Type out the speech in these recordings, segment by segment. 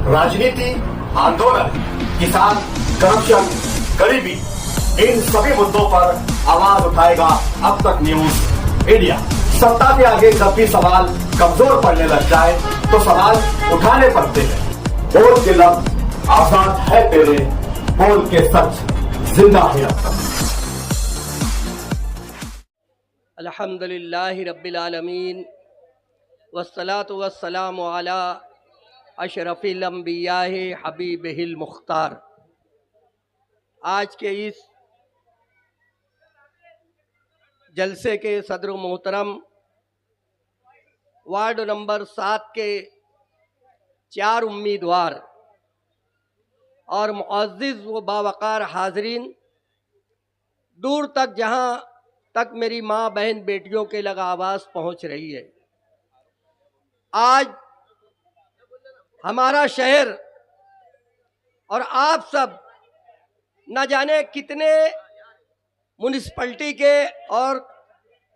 राजनीति, आंदोलन, किसान, करप्शन, गरीबी, इन सभी मुद्दों पर आवाज उठाएगा अब तक न्यूज इंडिया। सत्ता के आगे जब भी सवाल कमजोर पड़ने लग जाए तो सवाल उठाने पड़ते हैं। बोल के लफ्ज आजाद है तेरे, बोल के सच जिंदा है अब तक। अल्हम्दुलिल्लाहि रब्बिल आलमीन वस्सलातु वस्सलामु अला अशरफिल अंबियाहि हबीबिहिल मुख्तार। आज के इस जलसे के सदर मोहतरम वार्ड नंबर 7 के 4 उम्मीदवार और मुअज़्ज़िज़ व बावक़ार हाज़रीन, दूर तक जहाँ तक मेरी माँ बहन बेटियों के लगा आवाज़ पहुँच रही है, आज हमारा शहर और आप सब न जाने कितने म्युनिसिपैलिटी के और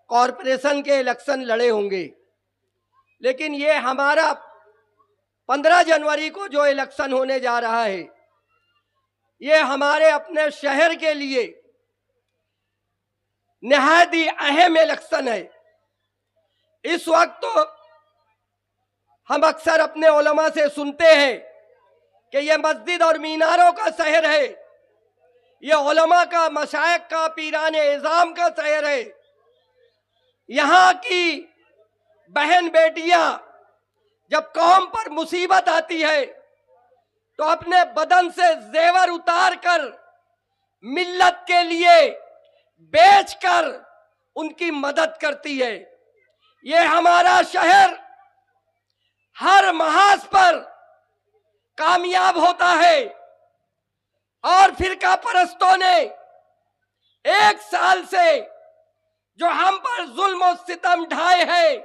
कॉरपोरेशन के इलेक्शन लड़े होंगे, लेकिन ये हमारा 15 जनवरी को जो इलेक्शन होने जा रहा है, ये हमारे अपने शहर के लिए निहायत ही अहम इलेक्शन है। इस वक्त तो हम अक्सर अपने उलमा से सुनते हैं कि ये मस्जिद और मीनारों का शहर है, ये उलमा का, मशाइख का, पीराने इज़ाम का शहर है। यहाँ की बहन बेटियां जब कौम पर मुसीबत आती है तो अपने बदन से जेवर उतार कर मिल्लत के लिए बेचकर उनकी मदद करती है। ये हमारा शहर हर महाज पर कामयाब होता है और फिरका परस्तों ने 1 साल से जो हम पर जुल्म और सितम ढाए हैं,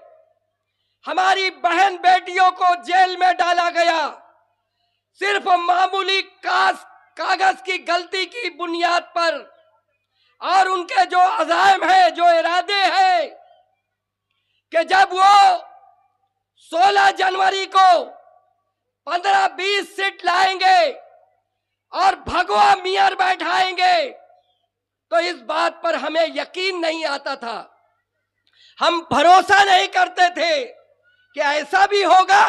हमारी बहन बेटियों को जेल में डाला गया सिर्फ मामूली कागज की गलती की बुनियाद पर, और उनके जो अज़ाइम है, जो इरादे हैं कि जब वो 16 जनवरी को 15-20 सीट लाएंगे और भगवा मियार बैठाएंगे, तो इस बात पर हमें यकीन नहीं आता था। हम भरोसा नहीं करते थे कि ऐसा भी होगा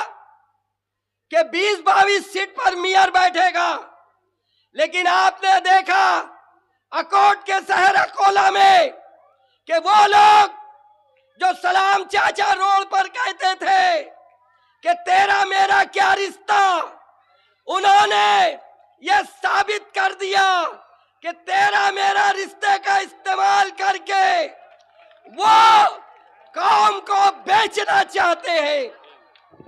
कि 20-22 सीट पर मियार बैठेगा। लेकिन आपने देखा अकोट के शहर अकोला में कि वो लोग जो सलाम चाचा रोड पर कहते थे कि तेरा मेरा क्या रिश्ता, उन्होंने ये साबित कर दिया कि तेरा मेरा रिश्ते का इस्तेमाल करके वो कौम को बेचना चाहते हैं।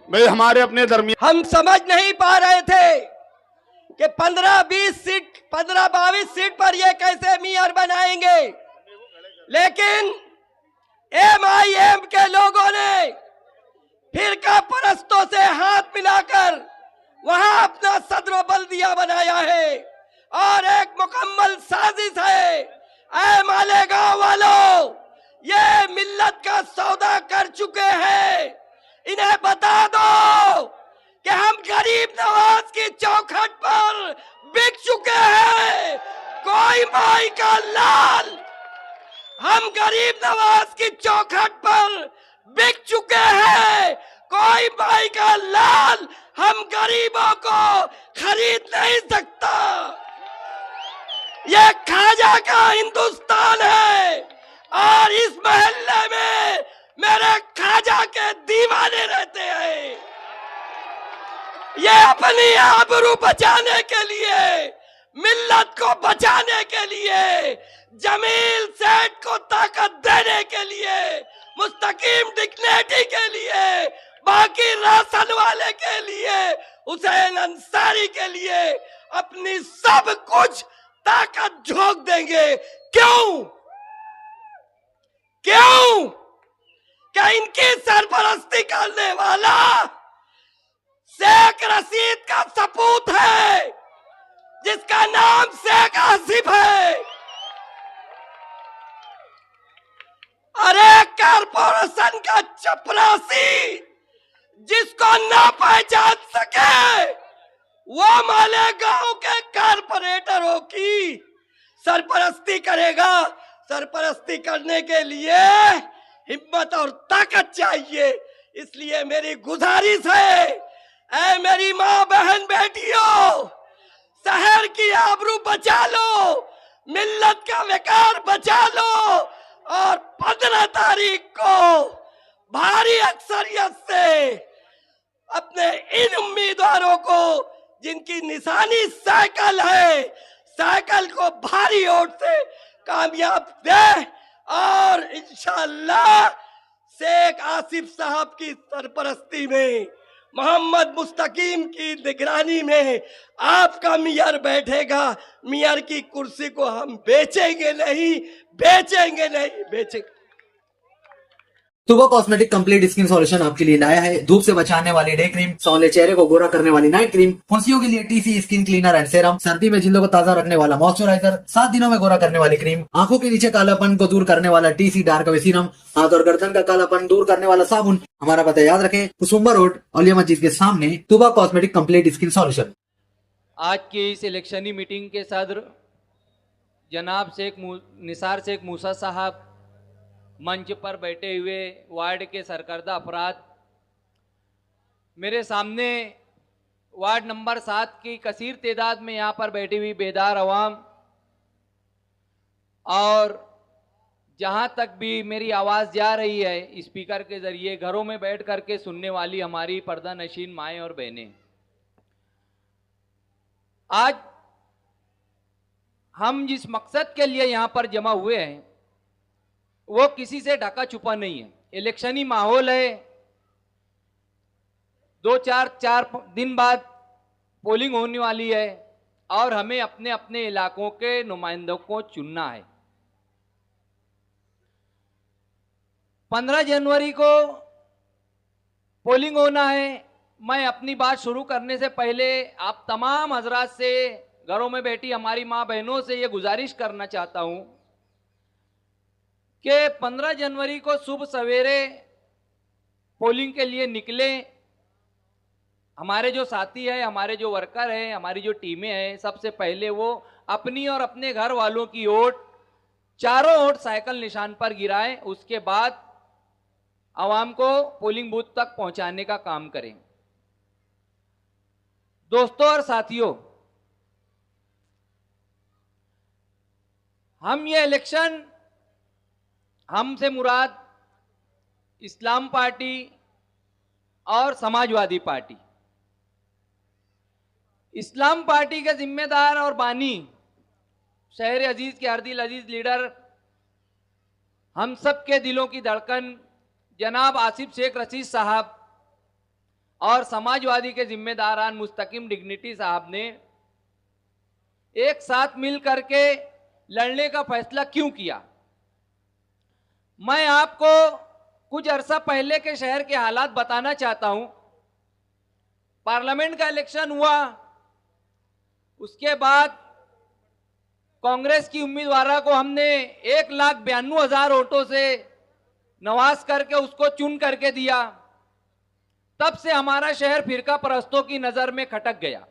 भाई हमारे अपने दरमियान हम समझ नहीं पा रहे थे कि 15-20 सीट, 15-22 सीट पर ये कैसे मेयर बनाएंगे, लेकिन MIM के लोगों ने फिरका परस्तों से हाथ मिलाकर वहां अपना सदर बल्दिया बनाया है और एक मुकम्मल साजिश है। ऐ मालेगांव वालों, ये मिल्लत का सौदा कर चुके हैं, इन्हें बता दो कि हम गरीब नवाज की चौखट पर बिक चुके हैं। कोई माई का लाल, हम गरीब नवाज की चौखट पर बिक चुके हैं। कोई माई का लाल हम गरीबों को खरीद नहीं सकता। ये खाजा का हिंदुस्तान है और इस मोहल्ले में मेरे खाजा के दीवाने रहते हैं। ये अपनी आबरू बचाने के लिए, मिल्लत को बचाने के लिए, जमील सेठ को ताकत देने के लिए, मुस्तकीम डिग्निटी के लिए, बाकी राशन वाले के लिए, हुसैन अंसारी के लिए अपनी सब कुछ ताकत झोंक देंगे। क्यों? क्यों? क्या इनकी सरपरस्ती करने वाला शेख रशीद का सपूत है जिसका नाम शेख आसिफ है? अरे कॉरपोरेशन का चपरासी जिसको ना पहचान सके वो मालेगांव के कारपोरेटरों की सरपरस्ती करेगा। सरपरस्ती करने के लिए हिम्मत और ताकत चाहिए। इसलिए मेरी गुजारिश है, ऐ मेरी माँ बहन बेटियों, शहर की आबरू बचा लो, मिल्लत का विकार बचा लो और 15 तारीख को भारी अक्सरियत से अपने इन उम्मीदवारों को, जिनकी निशानी साइकिल है, साइकिल को भारी वोट से कामयाब दे और इंशाअल्लाह शेख आसिफ साहब की सरपरस्ती में, मोहम्मद मुस्तकीम की निगरानी में आपका मेयर बैठेगा। मेयर की कुर्सी को हम बेचेंगे नहीं, बेचेंगे नहीं, बेचेंगे। तुबा कॉस्मेटिक कंप्लीट स्किन सॉल्यूशन आपके लिए लाया है धूप से बचाने वाली डे क्रीम, सौंले चेहरे को गोरा करने वाली नाइट क्रीम, फुंसियों के लिए TC skin cleaner and serum, सर्दी में जिल्दों को ताजा रखने वाला मॉइस्चराइजर, 7 दिनों में गोरा करने वाली क्रीम, आंखों के नीचे कालापन को दूर करने वाला टीसी डार्क वे सीरम, हाथ और गर्दन का कालापन दूर करने वाला साबुन। हमारा पता याद रखें, कुसुम्बा रोड औलिया मस्जिद के सामने, तुबा कॉस्मेटिक कंप्लीट स्किन सॉल्यूशन। आज की इस इलेक्शनी मीटिंग के सदर जनाब निसार शेख मूसा साहब, मंच पर बैठे हुए वार्ड के सरकर्दा अफराद, मेरे सामने वार्ड नंबर 7 की कसीर तादाद में यहाँ पर बैठी हुई बेदार अवाम, और जहाँ तक भी मेरी आवाज़ जा रही है स्पीकर के ज़रिए, घरों में बैठ कर के सुनने वाली हमारी पर्दा नशीन माएँ और बहनें, आज हम जिस मकसद के लिए यहाँ पर जमा हुए हैं वो किसी से ढका छुपा नहीं है। इलेक्शनी माहौल है, 4 दिन बाद पोलिंग होने वाली है और हमें अपने अपने इलाकों के नुमाइंदों को चुनना है। 15 जनवरी को पोलिंग होना है। मैं अपनी बात शुरू करने से पहले आप तमाम हजरात से, घरों में बैठी हमारी माँ बहनों से ये गुजारिश करना चाहता हूँ कि 15 जनवरी को सुबह सवेरे पोलिंग के लिए निकले। हमारे जो साथी हैं, हमारे जो वर्कर हैं, हमारी जो टीमें हैं, सबसे पहले वो अपनी और अपने घर वालों की वोट, चारों वोट साइकिल निशान पर गिराएं। उसके बाद आवाम को पोलिंग बूथ तक पहुंचाने का काम करें। दोस्तों और साथियों, हम ये इलेक्शन, हमसे मुराद इस्लाम पार्टी और समाजवादी पार्टी, इस्लाम पार्टी के जिम्मेदार और बानी शहर अजीज के अर्दिल अजीज लीडर, हम सब के दिलों की धड़कन जनाब आसिफ शेख रशीद साहब, और समाजवादी के जिम्मेदारान मुस्तकीम डिग्निटी साहब ने एक साथ मिल करके लड़ने का फैसला क्यों किया। मैं आपको कुछ अरसा पहले के शहर के हालात बताना चाहता हूं। पार्लियामेंट का इलेक्शन हुआ, उसके बाद कांग्रेस की उम्मीदवार को हमने 1,92,000 वोटों से नवाज करके उसको चुन करके दिया। तब से हमारा शहर फिरका परस्तों की नजर में खटक गया।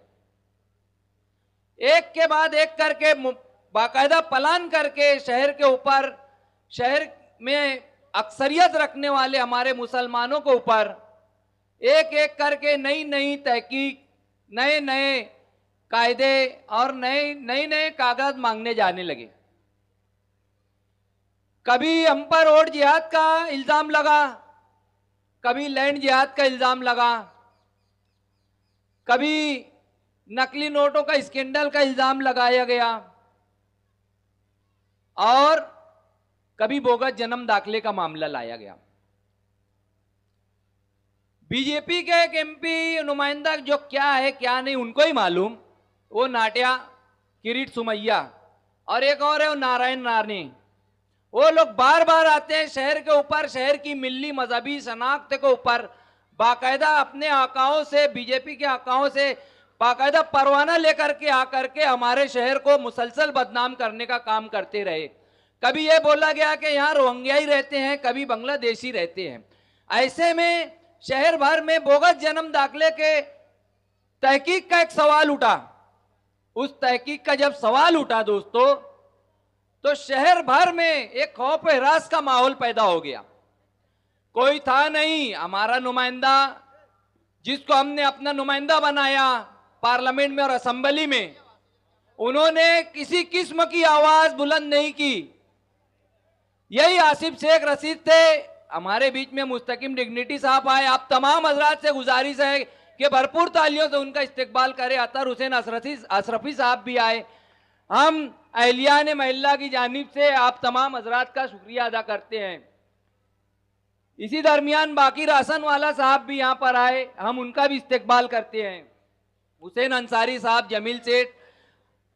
एक के बाद एक करके बाकायदा प्लान करके शहर के ऊपर, शहर में अक्सरियत रखने वाले हमारे मुसलमानों के ऊपर एक एक करके नई नई तहकीक, नए नए कायदे और नए कागज मांगने जाने लगे। कभी हम पर वोट जिहाद का इल्जाम लगा, कभी लैंड जिहाद का इल्जाम लगा, कभी नकली नोटों का स्कैंडल का इल्जाम लगाया गया, और कभी बोगस जन्म दाखिले का मामला लाया गया। बीजेपी के एक एमपी नुमाइंदा जो क्या है क्या नहीं उनको ही मालूम, वो नाट्या किरीट सुमैया और एक और है वो नारायण राणे। वो लोग बार बार आते हैं शहर के ऊपर, शहर की मिल्ली मजहबी शनाख्त के ऊपर बाकायदा अपने आकाओं से, बीजेपी के आकाओं से बाकायदा परवाना लेकर के आकर के हमारे शहर को मुसलसल बदनाम करने का काम करते रहे। कभी ये बोला गया कि यहाँ रोहिंग्याई रहते हैं, कभी बांग्लादेशी रहते हैं। ऐसे में शहर भर में बोगस जन्म दाखिले के तहकीक का एक सवाल उठा। उस तहकीक का जब सवाल उठा दोस्तों, तो शहर भर में एक खौफ हिरास का माहौल पैदा हो गया। कोई था नहीं हमारा नुमाइंदा, जिसको हमने अपना नुमाइंदा बनाया पार्लियामेंट में और असेंबली में, उन्होंने किसी किस्म की आवाज बुलंद नहीं की। यही आसिफ शेख रशीद थे। हमारे बीच में मुस्तकिम डिग्निटी साहब आए। आप तमाम हजरात से गुजारिश है कि भरपूर तालियों से उनका इस्तकबाल करें। अतर हुसैन अशरफी साहब भी आए। हम अहलियान महिला की जानिब से आप तमाम हजरात का शुक्रिया अदा करते हैं। इसी दरमियान बाकी रासन वाला साहब भी यहाँ पर आए, हम उनका भी इस्तकबाल करते हैं। हुसैन अंसारी साहब, जमील सेठ,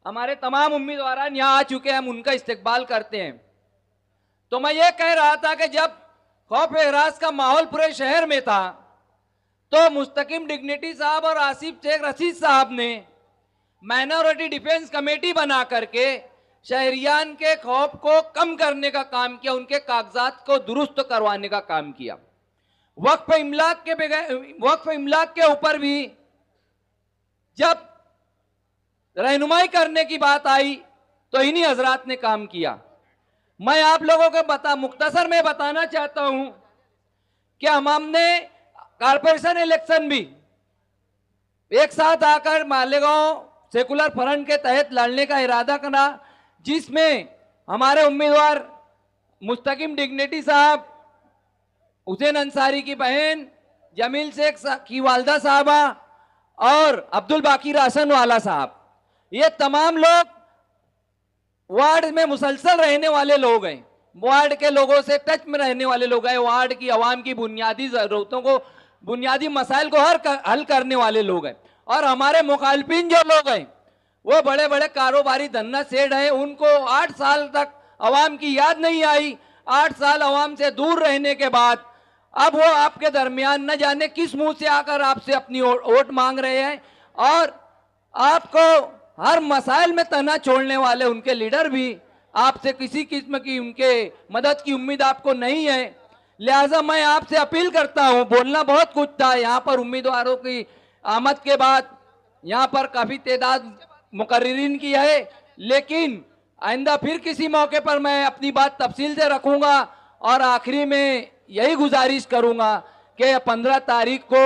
हमारे तमाम उम्मीदवार यहाँ आ चुके हैं, हम उनका इस्तकबाल करते हैं। तो मैं ये कह रहा था कि जब खौफ हिरास का माहौल पूरे शहर में था, तो मुस्तकिम डिग्निटी साहब और आसिफ शेख रशीद साहब ने माइनॉरिटी डिफेंस कमेटी बना करके शहरियान के खौफ को कम करने का काम किया, उनके कागजात को दुरुस्त करवाने का काम किया। वक्फ इमलाक के ऊपर भी जब रहनुमाई करने की बात आई तो इन्हीं हजरात ने काम किया। मैं आप लोगों को मुख्तसर में बताना चाहता हूं कि हमने कारपोरेशन इलेक्शन भी एक साथ आकर मालेगांव सेकुलर फ्रंट के तहत लड़ने का इरादा करा, जिसमें हमारे उम्मीदवार मुस्तकिम डिग्निटी साहब, हुसैन अंसारी की बहन, जमील शेख की वालदा साहबा और अब्दुल बाकी रासन वाला साहब, ये तमाम लोग वार्ड में मुसलसल रहने वाले लोग हैं, वार्ड के लोगों से टच में रहने वाले लोग हैं, वार्ड की आवाम की बुनियादी जरूरतों को, बुनियादी मसाइल को हल करने वाले लोग हैं। और हमारे मुखालफिन जो लोग हैं वो बड़े बड़े कारोबारी धन्ना सेठ हैं, उनको 8 साल तक आवाम की याद नहीं आई। 8 साल आवाम से दूर रहने के बाद अब वो आपके दरमियान न जाने किस मुंह से आकर आपसे अपनी वोट मांग रहे हैं, और आपको हर मसाइल में तना छोड़ने वाले उनके लीडर भी आपसे किसी किस्म की उनके मदद की उम्मीद आपको नहीं है। लिहाजा मैं आपसे अपील करता हूं, बोलना बहुत कुछ था यहाँ पर उम्मीदवारों की आमद के बाद, यहाँ पर काफी तादाद मुकर्रिरीन की है, लेकिन आइंदा फिर किसी मौके पर मैं अपनी बात तफसील से रखूंगा। और आखिरी में यही गुजारिश करूंगा कि 15 तारीख को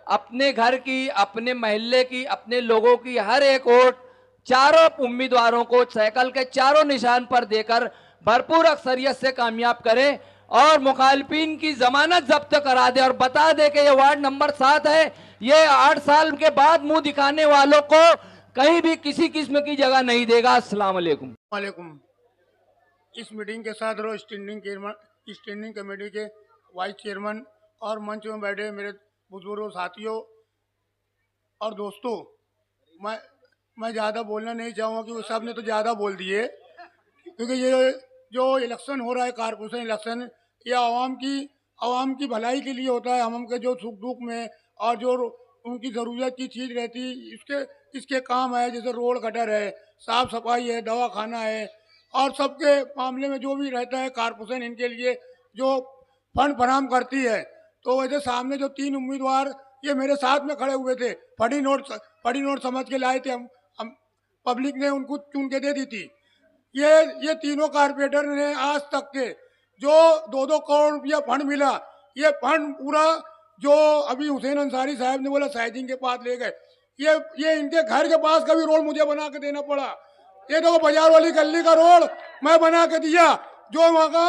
अपने घर की, अपने महल्ले की, अपने लोगों की हर एक वोट चारों उम्मीदवारों को साइकिल के चारों निशान पर देकर भरपूर अक्सरियत से कामयाब करें और मुखालफिन की जमानत जब्त करा दे और बता दे कि ये वार्ड नंबर 7 है, ये 8 साल के बाद मुंह दिखाने वालों को कहीं भी किसी किस्म की जगह नहीं देगा। अस्सलाम वालेकुम। वालेकुम। इस मीटिंग के साथ स्टैंडिंग कमेटी के वाइस चेयरमैन और मंच में बैठे मेरे बुजुर्ग साथियों और दोस्तों, मैं ज़्यादा बोलना नहीं चाहूँगा क्योंकि सब ने तो ज़्यादा बोल दिए, क्योंकि ये जो इलेक्शन हो रहा है कारपोरेशन इलेक्शन, ये आवाम की भलाई के लिए होता है। हम के जो सुख दुख में और जो उनकी ज़रूरत की चीज़ रहती इसके काम है, जैसे रोड गटर है, साफ़ सफाई है, दवा खाना है, और सबके मामले में जो भी रहता है कारपोरेशन इनके लिए जो फंड फराहम करती है। तो वैसे सामने जो 3 उम्मीदवार ये मेरे साथ में खड़े हुए थे, फटी नोट समझ के लाए थे, हम पब्लिक ने उनको चुन के दे दी थी। ये तीनों कारपोरेटर ने आज तक के जो 2-2 करोड़ रुपया फंड मिला, ये फंड पूरा जो अभी हुसैन अंसारी साहब ने बोला साइजिंग के पास ले गए, ये इनके घर के पास का भी रोड मुझे बना के देना पड़ा। ये देखो बाजार वाली गली का रोड मैं बना के दिया, जो वहाँ का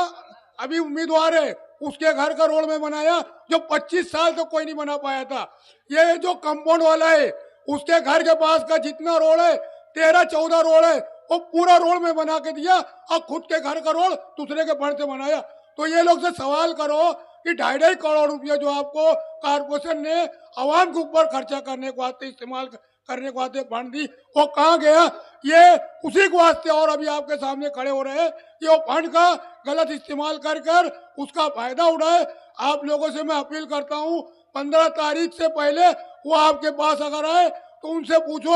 अभी उम्मीदवार है उसके घर का रोड मैं बनाया, जो 25 साल तक कोई नहीं बना पाया था। ये जो कंपाउंड वाला है उसके घर के पास का जितना रोड है 13-14 रोड है, वो पूरा रोड में बना के दिया, और खुद के घर का रोड दूसरे के फंड से बनाया। तो ये लोग से सवाल करो कि 2.5 करोड़ रुपया जो आपको कारपोरेशन ने आवाम के ऊपर खर्चा करने को वास्ते इस्तेमाल करने को वास्ते फंड दी, वो कहाँ गया? ये उसी के वास्ते और अभी आपके सामने खड़े हो रहे हैं कि वो फंड का गलत इस्तेमाल कर उसका फायदा उठाए। आप लोगों से मैं अपील करता हूँ, 15 तारीख से पहले वो आपके पास अगर आए तो उनसे पूछो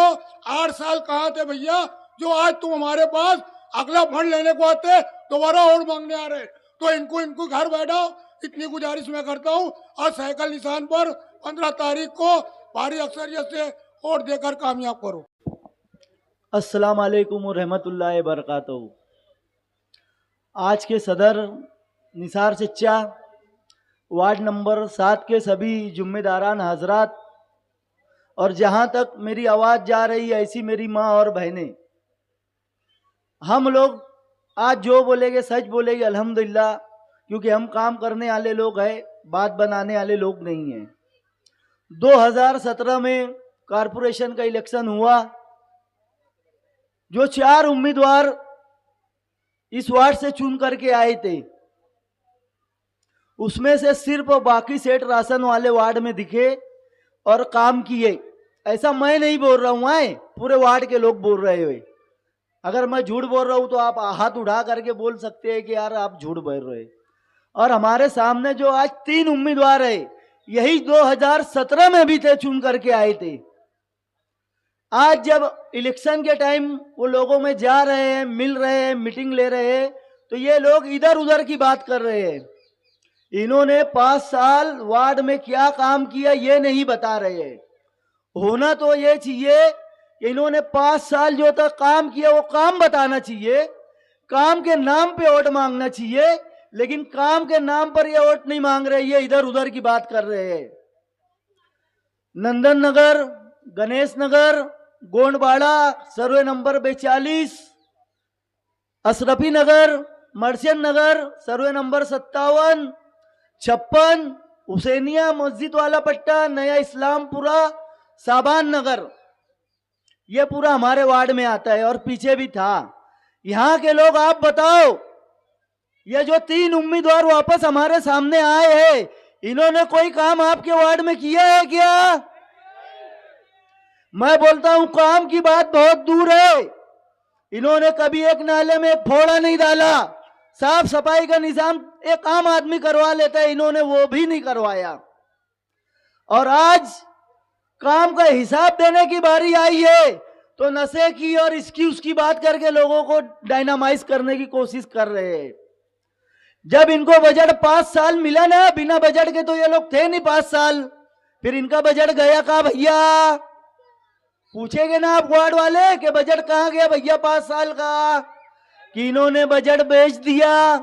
8 साल कहाँ थे भैया, जो आज तुम हमारे पास अगला फंड लेने को आते दोबारा वोट मांगने आ रहे। तो इनको घर बैठाओ, इतनी गुजारिश मैं करता हूँ। और साइकिल निशान पर 15 तारीख को भारी अक्सरियत से वोट देकर कामयाब करो। अस्सलाम वालेकुम व रहमतुल्लाहि व बरकातहू। आज के सदर निसार चच्चा, वार्ड नंबर 7 के सभी जुम्मेदारान हजरात और जहाँ तक मेरी आवाज़ जा रही है ऐसी मेरी माँ और बहनें, हम लोग आज जो बोलेंगे सच बोलेंगे अल्हम्दुलिल्लाह, क्योंकि हम काम करने वाले लोग हैं, बात बनाने वाले लोग नहीं हैं। 2017 में कारपोरेशन का इलेक्शन हुआ। जो 4 उम्मीदवार इस वार्ड से चुन करके आए थे, उसमें से सिर्फ बाकी सेठ राशन वाले वार्ड में दिखे और काम किए। ऐसा मैं नहीं बोल रहा हूँ, आए पूरे वार्ड के लोग बोल रहे हुए। अगर मैं झूठ बोल रहा हूँ तो आप हाथ उठा करके बोल सकते हैं कि यार आप झूठ बोल रहे हैं। और हमारे सामने जो आज 3 उम्मीदवार है, यही 2017 में भी थे, चुन करके आए थे। आज जब इलेक्शन के टाइम वो लोगों में जा रहे हैं, मिल रहे हैं, मीटिंग ले रहे हैं, तो ये लोग इधर उधर की बात कर रहे हैं। इन्होंने 5 साल वार्ड में क्या काम किया ये नहीं बता रहे हैं। होना तो ये चाहिए कि इन्होंने 5 साल जो तक काम किया वो काम बताना चाहिए। काम के नाम पे वोट मांगना चाहिए, लेकिन काम के नाम पर ये वोट नहीं मांग रहे, ये इधर उधर की बात कर रहे हैं। नंदन नगर, गणेश नगर, गोंडवाड़ा सर्वे नंबर 42, अशरफी नगर, मर्चेंट नगर सर्वे नंबर 57, 56, हुसैनिया मस्जिद वाला पट्टा, नया इस्लामपुरा, साबान नगर, ये पूरा हमारे वार्ड में आता है और पीछे भी था। यहाँ के लोग आप बताओ, ये जो 3 उम्मीदवार वापस हमारे सामने आए हैं, इन्होंने कोई काम आपके वार्ड में किया है क्या? मैं बोलता हूं काम की बात बहुत दूर है। इन्होंने कभी एक नाले में एक फोड़ा नहीं डाला। साफ सफाई का निजाम एक आम आदमी करवा लेता है, इन्होंने वो भी नहीं करवाया। और आज काम का हिसाब देने की बारी आई है तो नशे की और इसकी उसकी बात करके लोगों को डायनामाइज करने की कोशिश कर रहे हैं। जब इनको बजट 5 साल मिला ना, बिना बजट के तो ये लोग थे नहीं 5 साल, फिर इनका बजट गया कहाँ भैया? पूछेंगे ना आप वार्ड वाले कि बजट कहाँ गया भैया 5 साल का? कि इन्होंने बजट बेच दिया।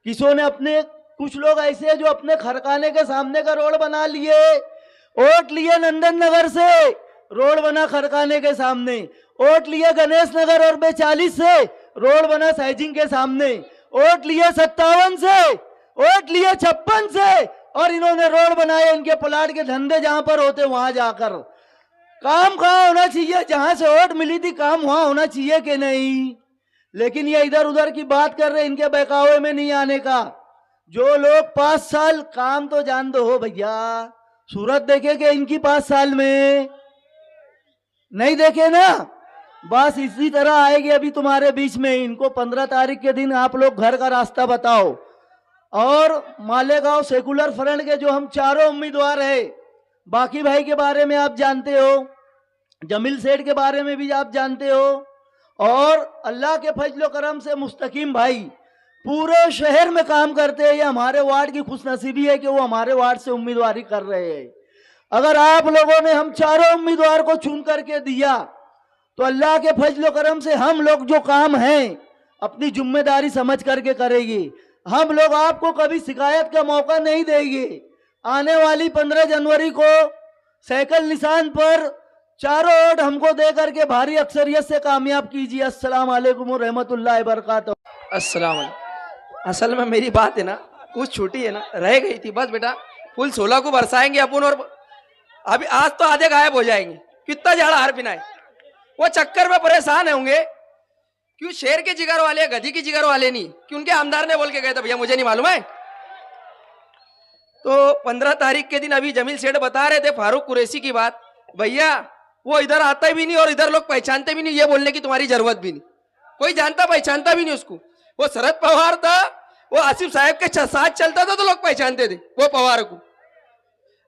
किसों ने अपने, कुछ लोग ऐसे जो अपने खरकाने के सामने का रोड बना लिए, वोट लिए नंदन नगर से, रोड बना खरकाने के सामने, वोट लिए गणेश नगर और 42 से, रोड बना साइजिंग के सामने, वोट लिए 57 से, वोट लिए 56 से, और इन्होंने रोड बनाए इनके प्लाट के धंधे जहां पर होते वहां जाकर। काम कहाँ होना चाहिए? जहां से वोट मिली थी काम वहां होना चाहिए कि नहीं? लेकिन ये इधर उधर की बात कर रहे, इनके बहकावे में नहीं आने का। जो लोग 5 साल काम तो जान दो हो भैया, सूरत देखे कि इनकी 5 साल में नहीं देखे ना। बस इसी तरह आएगी अभी तुम्हारे बीच में। इनको 15 तारीख के दिन आप लोग घर का रास्ता बताओ। और मालेगांव सेकुलर फ्रंट के जो हम 4 उम्मीदवार है, बाकी भाई के बारे में आप जानते हो, जमील सेठ के बारे में भी आप जानते हो, और अल्लाह के फजलो करम से मुस्तकीम भाई पूरे शहर में काम करते हैं। ये हमारे वार्ड की खुशनसीबी है कि वो हमारे वार्ड से उम्मीदवारी कर रहे हैं। अगर आप लोगों ने हम 4 उम्मीदवार को चुन करके दिया तो अल्लाह के फजलो करम से हम लोग जो काम हैं अपनी जिम्मेदारी समझ करके करेंगे। हम लोग आपको कभी शिकायत का मौका नहीं देंगे। आने वाली 15 जनवरी को साइकिल निशान पर 4 वोट हमको दे करके भारी अक्सरियत से कामयाब कीजिए। अस्सलाम वालेकुम व रहमतुल्लाहि व बरकातहू। अस्सलाम वालेकुम। असल में मेरी बात है ना कुछ छोटी है ना, रह गई थी। बस बेटा फुल 16 को बरसाएंगे अपन, और अभी आज तो आधे गायब हो जाएंगे। कितना झाड़ा हार पिनाए, वो चक्कर में परेशान होंगे। क्यों? शेर के जिगर वाले, गधी के जिगर वाले नहीं, कि उनके आमदार ने बोल के गए थे भैया मुझे नहीं मालूम है। तो 15 तारीख के दिन अभी जमील सेठ बता रहे थे फारूक कुरैशी की बात, भैया वो इधर आता भी नहीं और इधर लोग पहचानते भी नहीं, ये बोलने की तुम्हारी जरूरत भी नहीं, कोई जानता पहचानता भी नहीं उसको। वो शरद पवार था, वो आसिफ साहब के साथ चलता था तो लोग पहचानते थे वो पवार को।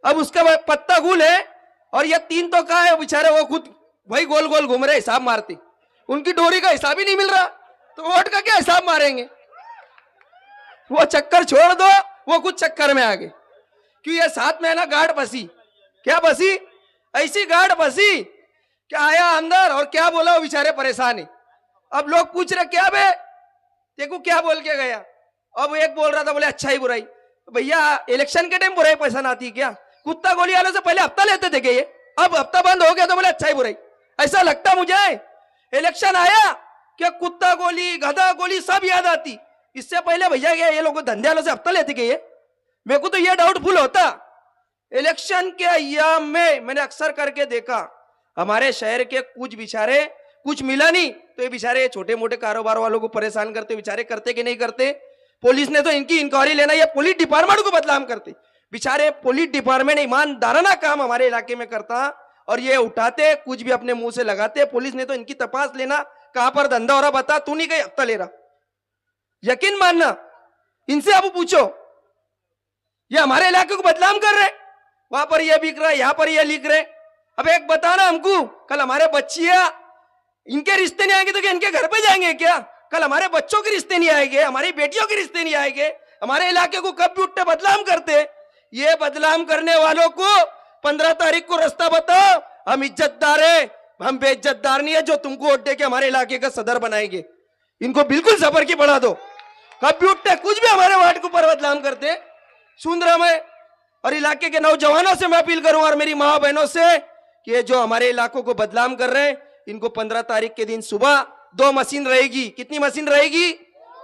अब उसका पत्ता गुल है, और ये 3 तो कहा है बेचारे, वो खुद वही गोल गोल घूम रहे हिसाब मारते, उनकी डोरी का हिसाब ही नहीं मिल रहा, तो वोट का क्या हिसाब मारेंगे? वो चक्कर छोड़ दो, वो कुछ चक्कर में आ गए। क्यों? ये साथ में है ना गार्ड बसी, क्या बसी? ऐसी गार्ड फंसी क्या आया अंदर और क्या बोला, वो बेचारे परेशान है। अब लोग पूछ रहे क्या बे देखो क्या बोल के गया। अब एक बोल रहा था बोले अच्छाई बुराई। भैया इलेक्शन के टाइम बुराई पसंद आती है क्या? कुत्ता गोली वाले से पहले हफ्ता लेते थे क्या ये? अब हफ्ता बंद हो गया तो बोले अच्छाई बुराई। ऐसा लगता मुझे इलेक्शन आया क्या कुत्ता गोली गधा गोली सब याद आती। इससे पहले भैया क्या ये लोग धंधे वालों से हफ्ता लेते क्या ये? मेरे को तो ये डाउटफुल होता। इलेक्शन के अय्याम में मैंने अक्सर करके देखा हमारे शहर के कुछ बेचारे कुछ मिला नहीं तो ये बेचारे छोटे मोटे कारोबार वालों को परेशान करते, बेचारे करते कि नहीं करते? पुलिस ने तो इनकी इंक्वायरी लेना, ये पुलिस डिपार्टमेंट को बदनाम करते। बेचारे पुलिस डिपार्टमेंट ईमानदाराना काम हमारे इलाके में करता और ये उठाते कुछ भी अपने मुंह से लगाते। पुलिस ने तो इनकी तपास लेना कहां पर धंधा हो रहा बता, तू नहीं कहीं हफ्ता ले रहा। यकीन मानना इनसे आप पूछो, ये हमारे इलाके को बदनाम कर रहे, वहां पर ये बिक रहा है, यहां पर ये लिख रहे। अब एक बताना हमको, कल हमारे बच्चियां इनके रिश्ते नहीं आएंगे तो क्या इनके घर पे जाएंगे क्या? कल हमारे बच्चों के रिश्ते नहीं आएंगे, हमारी बेटियों के रिश्ते नहीं आएंगे। हमारे इलाके को कब भी उठते बदनाम करते। ये बदनाम करने वालों को 15 तारीख को रास्ता बताओ। हम इज्जतदार है, हम बेइज्जतदार नहीं है जो तुमको वोट दे के हमारे इलाके का सदर बनाएंगे। इनको बिल्कुल सबर की बढ़ा दो। कब भी उठते कुछ भी हमारे वार्ड के ऊपर बदनाम करते। सुन रहा मैं और इलाके के नौजवानों से मैं अपील करूंगा और मेरी माँ बहनों से कि ये जो हमारे इलाकों को बदनाम कर रहे हैं इनको 15 तारीख के दिन सुबह 2 मशीन रहेगी। कितनी मशीन रहेगी?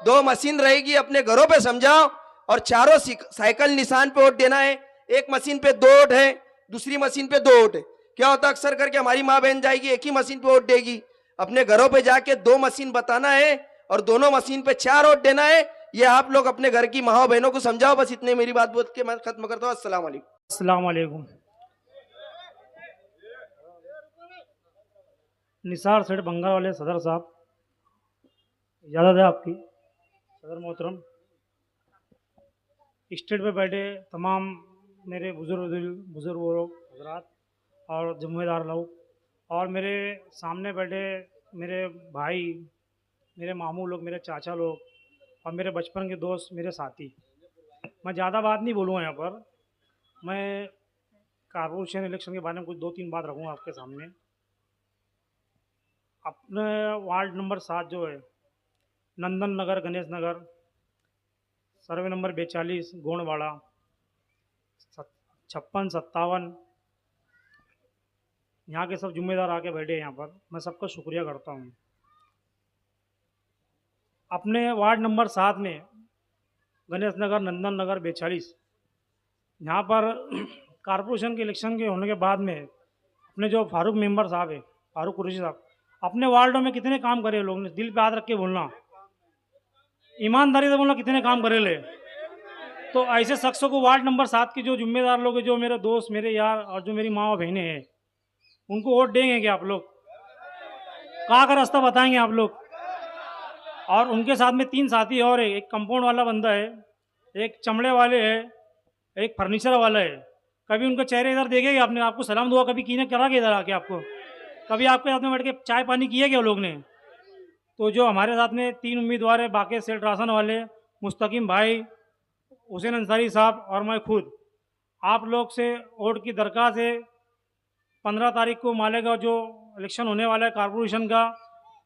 2 मशीन रहेगी। अपने घरों पे समझाओ और चारों साइकिल निशान पे वोट देना है। एक मशीन पे 2 वोट है, दूसरी मशीन पे 2 वोट है। क्या होता अक्सर करके हमारी माँ बहन जाएगी एक ही मशीन पे वोट देगी। अपने घरों पे जाके 2 मशीन बताना है और दोनों मशीन पे 4 वोट देना है। ये आप लोग अपने घर की माँ बहनों को समझाओ। बस इतने मेरी बात बोल के मैं खत्म करता हूँ। अस्सलाम वालेकुम। अस्सलाम वालेकुम। निसार सेठ बंगाल वाले सदर साहब, इजाज़त है आपकी। सदर मोहतरम, स्टेज पे बैठे तमाम मेरे बुजुर्ग लोग हजरात और जिम्मेदार लोग और मेरे सामने बैठे मेरे भाई, मेरे मामू लोग, मेरे चाचा लोग और मेरे बचपन के दोस्त, मेरे साथी। मैं ज़्यादा बात नहीं बोलूँगा यहाँ पर। मैं कॉर्पोरेशन इलेक्शन के बारे में कुछ 2-3 बात रखूँगा आपके सामने। अपने वार्ड नंबर 7 जो है नंदन नगर, गणेश नगर, सर्वे नंबर 42, गोंडवाड़ा 56-57, यहाँ के सब जिम्मेदार आके बैठे हैं यहाँ पर। मैं सबका शुक्रिया करता हूँ। अपने वार्ड नंबर 7 में गणेश नगर, नंदन नगर 42, यहाँ पर कॉर्पोरेशन के इलेक्शन के होने के बाद में अपने जो फारूक मेंबर साहब है, फारूक कुरैशी साहब, अपने वार्डों में कितने काम करे लोग ने। दिल पे हाथ रख के बोलना, ईमानदारी से बोलना, कितने काम करे ले। तो ऐसे शख्सों को वार्ड नंबर 7 के जो जिम्मेदार लोग हैं, जो मेरे दोस्त, मेरे यार और जो मेरी माँ और बहनें हैं, उनको वोट देंगे क्या आप लोग? कहाँ का रास्ता बताएंगे आप लोग? और उनके साथ में 3 साथी और है। एक कंपाउंड वाला बंदा है, एक चमड़े वाले है, एक फर्नीचर वाला है। कभी उनके चेहरे इधर देखे क्या आपने? आपको सलाम दुआ कभी कीने करा के इधर आके? आपको कभी आपके साथ में बैठ के चाय पानी किया क्या लोग ने? तो जो हमारे साथ में 3 उम्मीदवार है, बाकी सेठ राशन वाले, मुस्तकीम भाई, हुसैन अंसारी साहब और मैं खुद, आप लोग से वोट की दरख्वास्त है। 15 तारीख को मालेगांव जो इलेक्शन होने वाला है कॉर्पोरेशन का,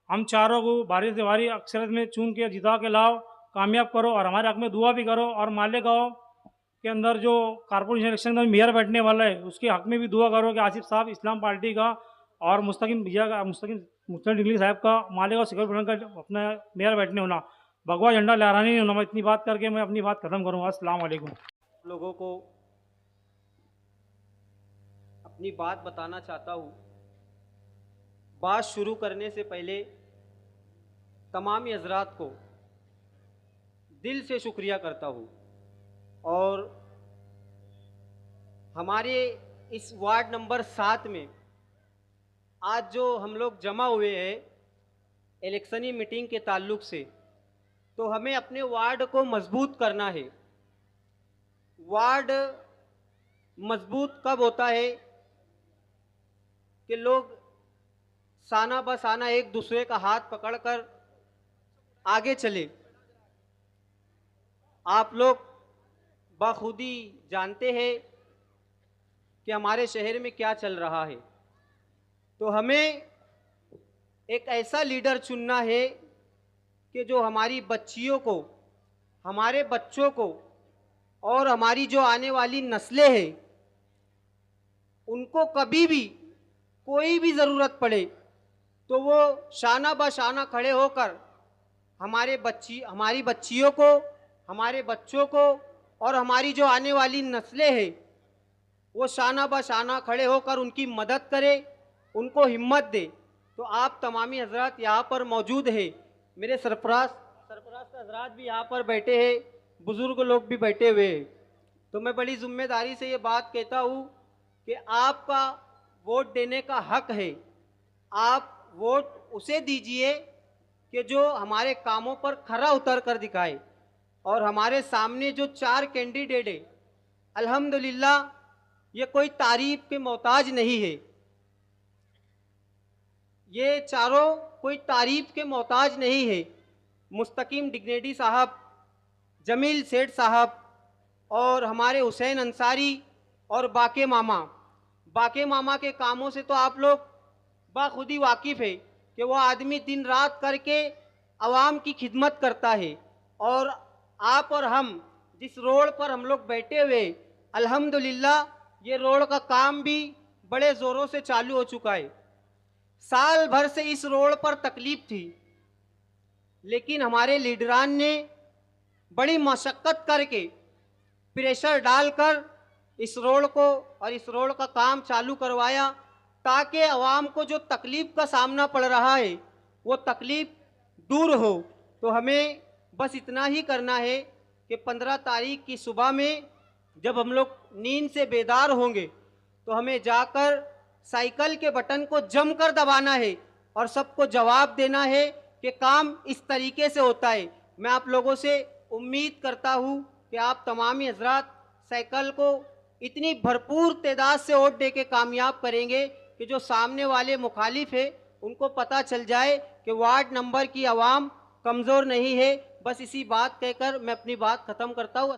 हम चारों को भारी से भारी अक्सरियत में चुन के जिता के लाओ, कामयाब करो और हमारे हक में दुआ भी करो। और मालेगांव के अंदर जो कॉर्पोरेशन इलेक्शन के अंदर मेयर बैठने वाला है उसके हक में भी दुआ करो कि आसिफ साहब इस्लाम पार्टी का और मुस्तकीम भैया का, मुस्तकीम डिग्री साहब का मालेगांव सिकरपुर का अपना मेयर बैठने होना, भगवा झंडा लहराने नहीं होना। मैं इतनी बात करके मैं अपनी बात खत्म करूँगा। अस्सलाम वालेकुम। लोगों को अपनी बात बताना चाहता हूँ। बात शुरू करने से पहले तमाम हज़रात को दिल से शुक्रिया करता हूँ और हमारे इस वार्ड नंबर 7 में आज जो हम लोग जमा हुए हैं इलेक्शनी मीटिंग के ताल्लुक से, तो हमें अपने वार्ड को मजबूत करना है। वार्ड मजबूत कब होता है कि लोग साना बसाना एक दूसरे का हाथ पकड़कर आगे चले। आप लोग बखुदी जानते हैं कि हमारे शहर में क्या चल रहा है। तो हमें एक ऐसा लीडर चुनना है कि जो हमारी बच्चियों को, हमारे बच्चों को और हमारी जो आने वाली नस्लें हैं उनको कभी भी कोई भी ज़रूरत पड़े तो वो शाना बशाना खड़े होकर हमारी बच्चियों को, हमारे बच्चों को और हमारी जो आने वाली नस्लें हैं वो शाना बशाना खड़े होकर उनकी मदद करे, उनको हिम्मत दे। तो आप तमामी हजरात यहाँ पर मौजूद हैं, मेरे सरफराज हजरात भी यहाँ पर बैठे हैं, बुज़ुर्ग लोग भी बैठे हुए हैं। तो मैं बड़ी जिम्मेदारी से ये बात कहता हूँ कि आपका वोट देने का हक है। आप वोट उसे दीजिए कि जो हमारे कामों पर खरा उतर कर दिखाए। और हमारे सामने जो 4 कैंडिडेट है, अल्हम्दुलिल्लाह ये कोई तारीफ के मोहताज नहीं है, ये चारों कोई तारीफ के मोहताज नहीं है। मुस्तकीम डिग्नेडी साहब, जमील सेठ साहब और हमारे हुसैन अंसारी और बाके मामा के कामों से तो आप लोग बाखुदी वाकिफ़ है कि वो आदमी दिन रात करके आवाम की खिदमत करता है। और आप और हम जिस रोड पर हम लोग बैठे हुए, अल्हम्दुलिल्लाह ये रोड का काम भी बड़े ज़ोरों से चालू हो चुका है। साल भर से इस रोड पर तकलीफ थी, लेकिन हमारे लीडरान ने बड़ी मशक्क़त करके प्रेशर डालकर इस रोड को और इस रोड का काम चालू करवाया ताकि आवाम को जो तकलीफ़ का सामना पड़ रहा है वो तकलीफ़ दूर हो। तो हमें बस इतना ही करना है कि 15 तारीख की सुबह में जब हम लोग नींद से बेदार होंगे तो हमें जाकर साइकिल के बटन को जमकर दबाना है और सबको जवाब देना है कि काम इस तरीके से होता है। मैं आप लोगों से उम्मीद करता हूँ कि आप तमामी हजरात साइकिल को इतनी भरपूर तादाद से वोट दे के कामयाब करेंगे कि जो सामने वाले मुखालिफ है उनको पता चल जाए कि वार्ड नंबर की आवाम कमज़ोर नहीं है। बस इसी बात कहकर मैं अपनी बात ख़त्म करता हूँ।